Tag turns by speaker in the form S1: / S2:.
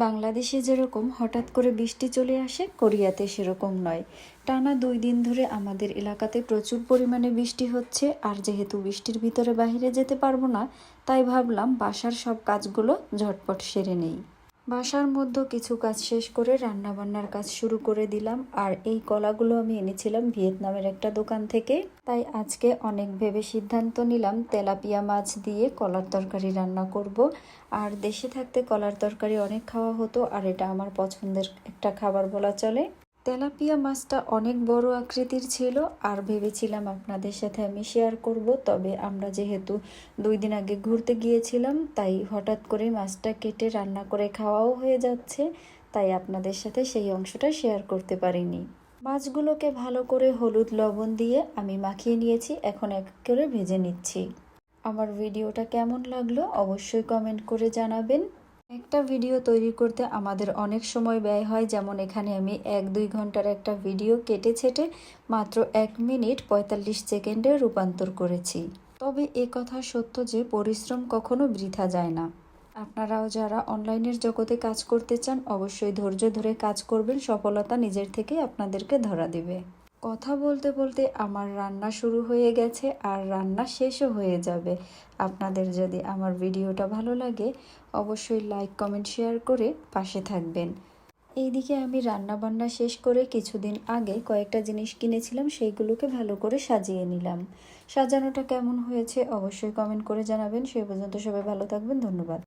S1: বাংলাদেশে যেরকম হঠাৎ করে বৃষ্টি চলে আসে, কোরিয়াতে সেরকম নয়। টানা 2 দিন ধরে আমাদের এলাকাতে প্রচুর পরিমাণে বৃষ্টি হচ্ছে। আর যেহেতু বৃষ্টির ভিতরে বাইরে যেতে পারবো না, তাই ভাবলাম বাসার সব কাজগুলো ঝটপট সেরে নেই। বাসার মধ্যে কিছু কাজ শেষ করে রান্নাবান্নার কাজ শুরু করে দিলাম। আর এই কলাগুলো আমি এনেছিলাম ভিয়েতনামের একটা দোকান থেকে। তাই আজকে অনেক ভেবে সিদ্ধান্ত নিলাম তেলাপিয়া মাছ দিয়ে কলার তরকারি রান্না করব। আর দেশে থাকতে কলার তরকারি অনেক খাওয়া হতো, আর এটা আমার পছন্দের একটা খাবার বলা চলে। তেলাপিয়া মাছটা অনেক বড় আকৃতির ছিল, আর ভেবেছিলাম আপনাদের সাথে আমি শেয়ার করব। তবে আমরা যেহেতু 2 দিন আগে ঘুরতে গিয়েছিলাম, তাই হঠাৎ করে মাছটা কেটে রান্না করে খাওয়াও হয়ে যাচ্ছে, তাই আপনাদের সাথে সেই অংশটা শেয়ার করতে পারিনি। মাছগুলোকে ভালো করে হলুদ লবণ দিয়ে আমি মাখিয়ে নিয়েছি, এখন এক করে ভেজে নিচ্ছি। আমার ভিডিওটা কেমন লাগলো অবশ্যই কমেন্ট করে জানাবেন। একটা ভিডিও তৈরি করতে আমাদের অনেক সময় ব্যয় হয়, যেমন এখানে আমি 1-2 ঘন্টার একটা ভিডিও কেটে ছেটে মাত্র 1 মিনিট 45 সেকেন্ডে রূপান্তর করেছি। তবে এ কথা সত্য যে পরিশ্রম কখনো বৃথা যায় না। আপনারাও যারা অনলাইনের জগতে কাজ করতে চান, অবশ্যই ধৈর্য ধরে কাজ করবেন, সফলতা নিজের থেকেই আপনাদেরকে ধরা দেবে। কথা বলতে বলতে আমার রান্না শুরু হয়ে গেছে, আর রান্না শেষও হয়ে যাবে। আপনাদের যদি আমার ভিডিওটা ভালো লাগে, অবশ্যই লাইক কমেন্ট শেয়ার করে পাশে থাকবেন। এইদিকে আমি রান্না বান্না শেষ করে কিছুদিন আগে কয়েকটা জিনিস কিনেছিলাম, সেইগুলোকে ভালো করে সাজিয়ে নিলাম। সাজানোটা কেমন হয়েছে অবশ্যই কমেন্ট করে জানাবেন। সেই পর্যন্ত সবাই ভালো থাকবেন, ধন্যবাদ।